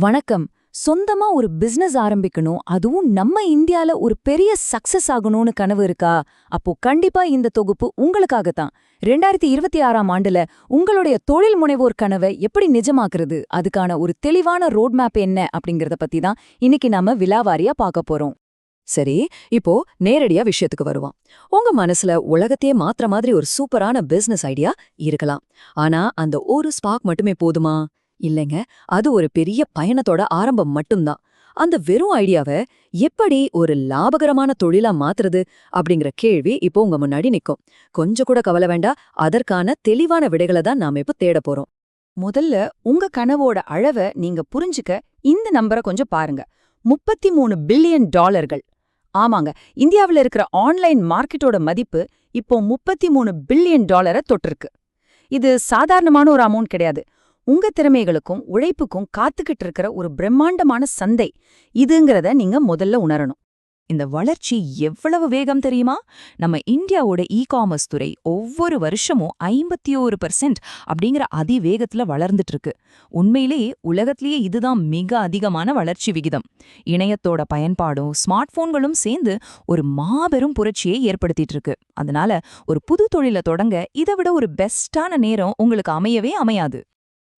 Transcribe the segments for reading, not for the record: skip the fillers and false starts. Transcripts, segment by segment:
வணக்கம். சொந்தமா ஒரு பிசினஸ் ஆரம்பிக்கணும், அதுவும் நம்ம இந்தியால ஒரு பெரிய சக்சஸ் ஆகணும்னு கனவு இருக்கா? அப்போ கண்டிப்பா இந்த தொகுப்பு உங்களுக்காகத்தான். 2026ஆம் ஆண்டுல உங்களுடைய தொழில் முனைவோர் கனவை எப்படி நிஜமாக்குறது, அதுக்கான ஒரு தெளிவான ரோட் மேப் என்ன அப்படிங்கறத பத்தி தான் இன்னைக்கு நாம விலாவாரியா பார்க்க போறோம். சரி, இப்போ நேரடியா விஷயத்துக்கு வருவோம். உங்க மனசுல உலகத்தையே மாத்துற மாதிரி ஒரு சூப்பரான பிசினஸ் ஐடியா இருக்கலாம். ஆனா அந்த ஒரு ஸ்பார்க் மட்டுமே போதுமா? இல்லைங்க, அது ஒரு பெரிய பயணத்தோட ஆரம்பம் மட்டும்தான். அந்த வெறும் ஐடியாவை எப்படி ஒரு லாபகரமான தொழிலா மாத்துறது அப்படிங்கிற கேள்வி இப்போ உங்க முன்னாடி நிக்கும். கொஞ்சம் கூட கவலை வேண்டாம், அதற்கான தெளிவான விடைகளை தான் நாம இப்போ தேட போறோம். முதல்ல உங்க கனவோட அளவை நீங்க புரிஞ்சுக்க இந்த நம்பரை கொஞ்சம் பாருங்க. 33 பில்லியன் டாலர்கள். ஆமாங்க, இந்தியாவில் இருக்கிற ஆன்லைன் மார்க்கெட்டோட மதிப்பு இப்போ 33 பில்லியன் டாலரை தொட்டிருக்கு. இது சாதாரணமான ஒரு அமௌண்ட் கிடையாது. உங்க திறமைகளுக்கும் உழைப்புக்கும் காத்துக்கிட்டு இருக்கிற ஒரு பிரம்மாண்டமான சந்தை இதுங்கிறத நீங்க முதல்ல உணரணும். இந்த வளர்ச்சி எவ்வளவு வேகம் தெரியுமா? நம்ம இந்தியாவோட காமர்ஸ் துறை ஒவ்வொரு வருஷமும் 51% அப்படிங்கிற அதிவேகத்துல வளர்ந்துட்டு இருக்கு. உண்மையிலேயே உலகத்திலேயே இதுதான் மிக அதிகமான வளர்ச்சி விகிதம். இணையத்தோட பயன்பாடும் ஸ்மார்ட் போன்களும் சேர்ந்து ஒரு மாபெரும் புரட்சியை ஏற்படுத்திட்டு இருக்கு. அதனால ஒரு புது தொழிலை தொடங்க இதை விட ஒரு பெஸ்டான நேரம் உங்களுக்கு அமையவே அமையாது.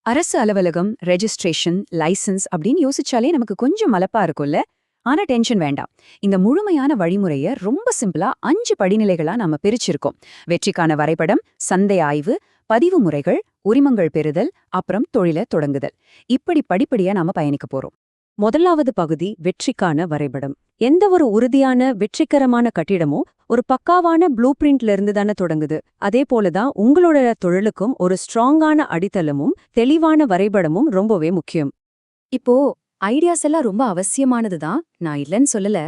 அரசு அலுவலகம், ரெஜிஸ்ட்ரேஷன், லைசன்ஸ் அப்படின்னு யோசிச்சாலே நமக்கு கொஞ்சம் மலப்பா இருக்கும்ல. ஆனா டென்ஷன் வேண்டாம். இந்த முழுமையான வழிமுறைய ரொம்ப சிம்பிளா 5 படிநிலைகளா நாம பிரிச்சிருக்கோம். வெற்றிக்கான வரைபடம், சந்தை ஆய்வு, பதிவு முறைகள், உரிமங்கள் பெறுதல், அப்புறம் தொழிலை தொடங்குதல். இப்படி படிப்படியா நாம பயணிக்க போறோம். முதலாவது பகுதி வெற்றிக்கான வரைபடம். எந்த ஒரு உறுதியான வெற்றிகரமான கட்டிடமும் ஒரு பக்காவான ப்ளூ பிரிண்ட்ல இருந்து தானே தொடங்குது. அதே போலதான் உங்களோட தொழிலுக்கும் ஒரு ஸ்ட்ராங்கான அடித்தளமும் தெளிவான வரைபடமும் ரொம்பவே முக்கியம். இப்போ ஐடியாஸ் எல்லாம் ரொம்ப அவசியமானதுதான், நான் இல்லைன்னு சொல்லல.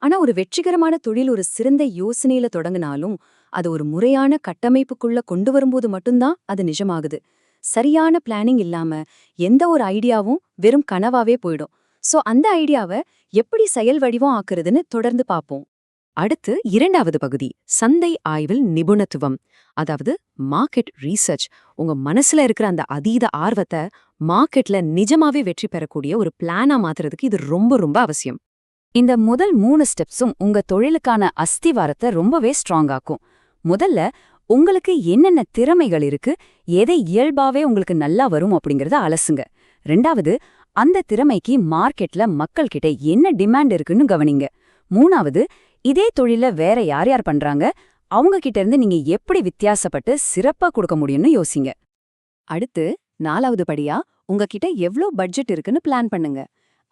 ஆனா ஒரு வெற்றிகரமான தொழில் ஒரு சிறந்த யோசனையில தொடங்கினாலும் அது ஒரு முறையான கட்டமைப்புக்குள்ள கொண்டு வரும்போது மட்டும்தான் அது நிஜமாகுது. சரியான பிளானிங் இல்லாம எந்த ஒரு ஐடியாவும் வெறும் கனவாவே போயிடும். சோ அந்த ஐடியாவை எப்படி செயல் வடிவம் ஆக்குறதுன்னு தொடர்ந்து பார்ப்போம். அடுத்து 2வது பகுதி, சந்தை ஆய்வில் நிபுணத்துவம், அதாவது மார்க்கெட் ரீசர்ச். உங்க மனசுல இருக்கிற அந்த அதீத ஆர்வத்தை மார்க்கெட்ல நிஜமாவே வெற்றி பெறக்கூடிய ஒரு பிளானா மாத்துறதுக்கு இது ரொம்ப ரொம்ப அவசியம். இந்த முதல் 3 ஸ்டெப்ஸும் உங்க தொழிலுக்கான அஸ்திவாரத்தை ரொம்பவே ஸ்ட்ராங் ஆக்கும். முதல்ல உங்களுக்கு என்னென்ன திறமைகள் இருக்கு, எதை இயல்பாவே உங்களுக்கு நல்லா வரும் அப்படிங்கறத அலசுங்க. 2வது, அந்த திறமைக்கு மார்க்கெட்ல மக்கள் கிட்ட என்ன டிமாண்ட் இருக்குன்னு கவனிங்க. 3வது, இதே தொழில வேற யார் யார் பண்றாங்க, அவங்க கிட்ட இருந்து நீங்க எப்படி வித்தியாசப்பட்டு சிறப்பா கொடுக்க முடியும்னு யோசிங்க. அடுத்து 4வது படியா உங்ககிட்ட எவ்ளோ பட்ஜெட் இருக்குன்னு பிளான் பண்ணுங்க.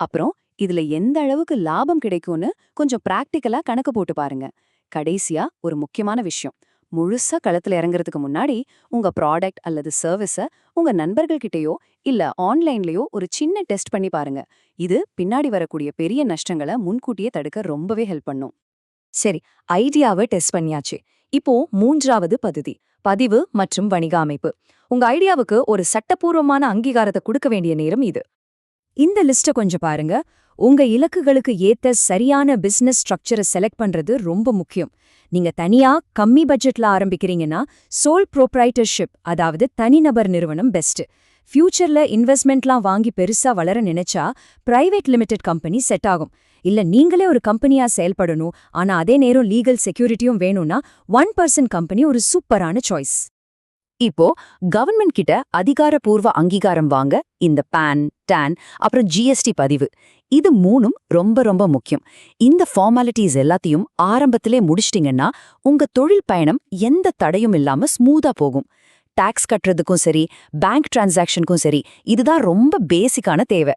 அப்புறம் இதுல எந்த அளவுக்கு லாபம் கிடைக்கும்னு கொஞ்சம் பிராக்டிக்கலா கணக்கு போட்டு பாருங்க. கடைசியா ஒரு முக்கியமான விஷயம், முழுசா களத்துல இறங்குறதுக்கு முன்னாடி உங்க ப்ராடக்ட் அல்லது சர்வீஸ உங்க நண்பர்கள்கிட்டயோ இல்ல ஆன்லைன்லயோ ஒரு சின்ன டெஸ்ட் பண்ணி பாருங்க. இது பின்னாடி வரக்கூடிய பெரிய நஷ்டங்களை முன்கூட்டியே தடுக்க ரொம்பவே ஹெல்ப் பண்ணும். சரி, ஐடியாவை டெஸ்ட் பண்ணியாச்சு. இப்போ 3வது பகுதி, பதிவு மற்றும் வணிக அமைப்பு. உங்க ஐடியாவுக்கு ஒரு சட்டப்பூர்வமான அங்கீகாரத்தை கொடுக்க வேண்டிய நேரம் இது. இந்த லிஸ்ட கொஞ்சம் பாருங்க. உங்க இலக்குகளுக்கு ஏத்த சரியான பிசினஸ் ஸ்ட்ரக்சரை செலக்ட் பண்றது ரொம்ப முக்கியம். நீங்க தனியா கம்மி பட்ஜெட்ல ஆரம்பிக்கிறீங்கன்னா சோல் ப்ரோப்ரைட்டர்ஷிப், அதாவது தனிநபர் நிறுவனம் பெஸ்ட். ஃபியூச்சர்ல இன்வெஸ்ட்மெண்ட்லாம் வாங்கி பெருசா வளர நினைச்சா பிரைவேட் லிமிடெட் கம்பெனி செட் ஆகும். இல்ல நீங்களே ஒரு கம்பெனியா செயல்படணும், ஆனா அதே நேரம் லீகல் செக்யூரிட்டியும் வேணும்னா 1% கம்பெனி ஒரு சூப்பரான சாய்ஸ். இப்போ கவர்மெண்ட் கிட்ட அதிகாரப்பூர்வ அங்கீகாரம் வாங்க இந்த பான், டான், அப்புறம் ஜிஎஸ்டி பதிவு, இது 3ம் ரொம்ப ரொம்ப முக்கியம். இந்த ஃபார்மாலிட்டிஸ் எல்லாத்தையும் ஆரம்பத்திலே முடிச்சிட்டிங்கன்னா உங்க தொழில் பயணம் எந்த தடையும் இல்லாம ஸ்மூதா போகும். டாக்ஸ் கட்டுறதுக்கும் சரி, பேங்க் டிரான்சாக்ஷனுக்கும் சரி, இதுதான் ரொம்ப பேசிக்கான தேவை.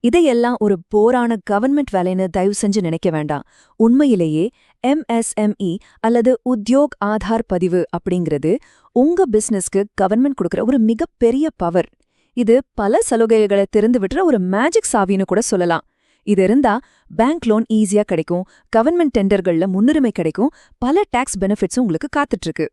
இதையெல்லாம் ஒரு போரான கவர்மெண்ட் வேலைன்னு தயவு செஞ்சு நினைக்க வேண்டாம். உண்மையிலேயே MSME அல்லது உத்யோக் ஆதார் பதிவு அப்படிங்கிறது உங்க பிசினஸ்க்கு கவர்மெண்ட் கொடுக்குற ஒரு மிகப்பெரிய பவர். இது பல சலுகைகளை திறந்து விடுற ஒரு மேஜிக் சாவின்னு கூட சொல்லலாம். இது இருந்தா பேங்க் லோன் ஈஸியா கிடைக்கும், கவர்மெண்ட் டெண்டர்கள்ல முன்னுரிமை கிடைக்கும், பல டாக்ஸ் பெனிஃபிட்ஸும் உங்களுக்கு காத்துட்டு இருக்கு.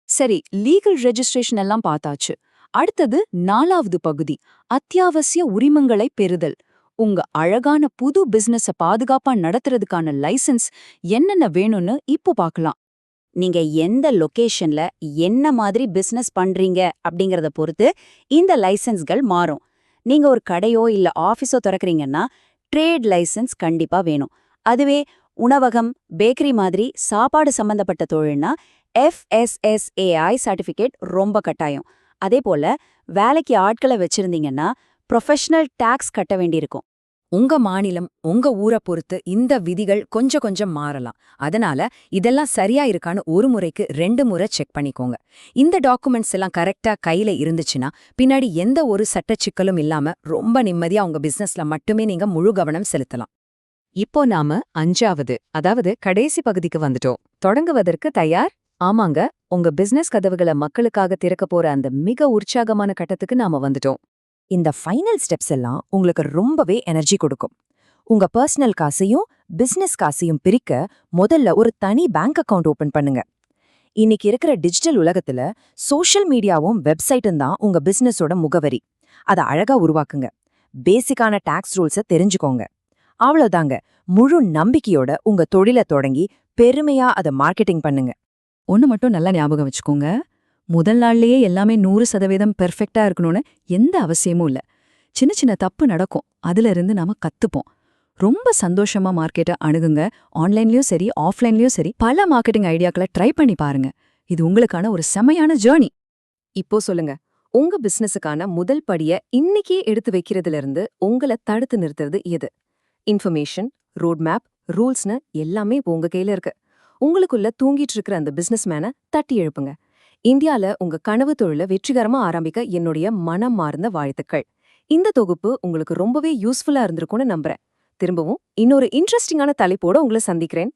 சரி, லீகல் ரெஜிஸ்ட்ரேஷன் எல்லாம் பார்த்தாச்சு. அடுத்தது 4வது பகுதி, அத்தியாவசிய உரிமங்களை பெறுதல். உங்க அழகான புது பிசினஸ பாதுகாப்பா நடத்துறதுக்கான லைசன்ஸ் என்னென்ன வேணும்னு இப்போ பார்க்கலாம். நீங்க எந்த லொகேஷன்ல என்ன மாதிரி பிசினஸ் பண்றீங்க அப்படிங்கறத பொறுத்து இந்த லைசன்ஸ்கள் மாறும். நீங்க ஒரு கடையோ இல்ல ஆபீஸோ திறக்கறீங்கன்னா ட்ரேட் லைசென்ஸ் கண்டிப்பா வேணும். அதுவே உணவகம், பேக்கரி மாதிரி சாப்பாடு சம்பந்தப்பட்ட தொழில்னா FSSAI சர்டிபிகேட் ரொம்ப கட்டாயம். அதே போல வேலைக்கு ஆட்களை வச்சிருந்தீங்கன்னா ப்ரொஃபஷனல் டாக்ஸ் கட்ட வேண்டியிருக்கும். உங்க மாநிலம், உங்க ஊரை பொறுத்து இந்த விதிகள் கொஞ்சம் கொஞ்சம் மாறலாம். அதனால இதெல்லாம் சரியா இருக்கான்னு ஒரு முறைக்கு 2 முறை செக் பண்ணிக்கோங்க. இந்த டாக்குமெண்ட்ஸ் எல்லாம் கரெக்டா கையில இருந்துச்சுன்னா பின்னாடி எந்த ஒரு சட்டச் சிக்கலும் இல்லாம ரொம்ப நிம்மதியா உங்க பிசினஸ்ல மட்டுமே நீங்க முழு கவனம் செலுத்தலாம். இப்போ நாம 5வது, அதாவது கடைசி பகுதிக்கு வந்துட்டோம். தொடங்குவதற்கு தயார்? ஆமாங்க, உங்க பிசினஸ் கதவுகளை மக்களுக்காக திறக்க போற அந்த மிக உற்சாகமான கட்டத்துக்கு நாம வந்துட்டோம். இந்த ஃபைனல் ஸ்டெப்ஸ் எல்லாம் உங்களுக்கு ரொம்பவே எனர்ஜி கொடுக்கும். உங்க பர்சனல் காசையும் பிசினஸ் காசையும் பிரிக்க முதல்ல ஒரு தனி பேங்க் அக்கவுண்ட் ஓபன் பண்ணுங்க. இன்னைக்கு இருக்கிற டிஜிட்டல் உலகத்துல சோஷியல் மீடியாவும் வெப்சைட்டும் தான் உங்க பிசினஸோட முகவரி. அதை அழகா உருவாக்குங்க. பேசிக்கான டாக்ஸ் ரூல்ஸை தெரிஞ்சுக்கோங்க. அவ்வளவுதாங்க. முழு நம்பிக்கையோட உங்க தொழிலை தொடங்கி பெருமையா அதை மார்க்கெட்டிங் பண்ணுங்க. ஒன்னு மட்டும் நல்லா ஞாபகம் வச்சுக்கோங்க, முதல் நாள்லயே எல்லாமே 100% பெர்ஃபெக்ட்டா இருக்கணும்னு எந்த அவசியமும் இல்ல. சின்ன சின்ன தப்பு நடக்கும், அதுல இருந்து நாம கத்துப்போம். ரொம்ப சந்தோஷமா மார்க்கெட்டை அணுகுங்க. ஆன்லைன்லயும் சரி, ஆஃப்லைன்லயும் சரி, பல மார்க்கெட்டிங் ஐடியாக்களை ட்ரை பண்ணி பாருங்க. இது உங்களுக்கான ஒரு செமையான ஜேர்னி. இப்போ சொல்லுங்க, உங்க பிசினஸுக்கான முதல் படியை இன்னைக்கே எடுத்து வைக்கிறதுல இருந்து உங்களை தடுத்து நிறுத்துறது எது? இன்ஃபர்மேஷன், ரோட் மேப், ரூல்ஸ்னு எல்லாமே இப்போ உங்க கையில இருக்கு. உங்களுக்குள்ள தூங்கிட்டு இருக்கிற அந்த பிசினஸ்மேனை தட்டி எழுப்புங்க. இந்தியால உங்க கனவு தொழிலை வெற்றிகரமா ஆரம்பிக்க என்னுடைய மனம் மார்ந்த வாழ்த்துக்கள். இந்த தொகுப்பு உங்களுக்கு ரொம்பவே யூஸ்ஃபுல்லா இருந்திருக்கும்னு நம்புறேன். திரும்பவும் இன்னொரு இன்ட்ரெஸ்டிங்கான தலைப்போட உங்களை சந்திக்கிறேன்.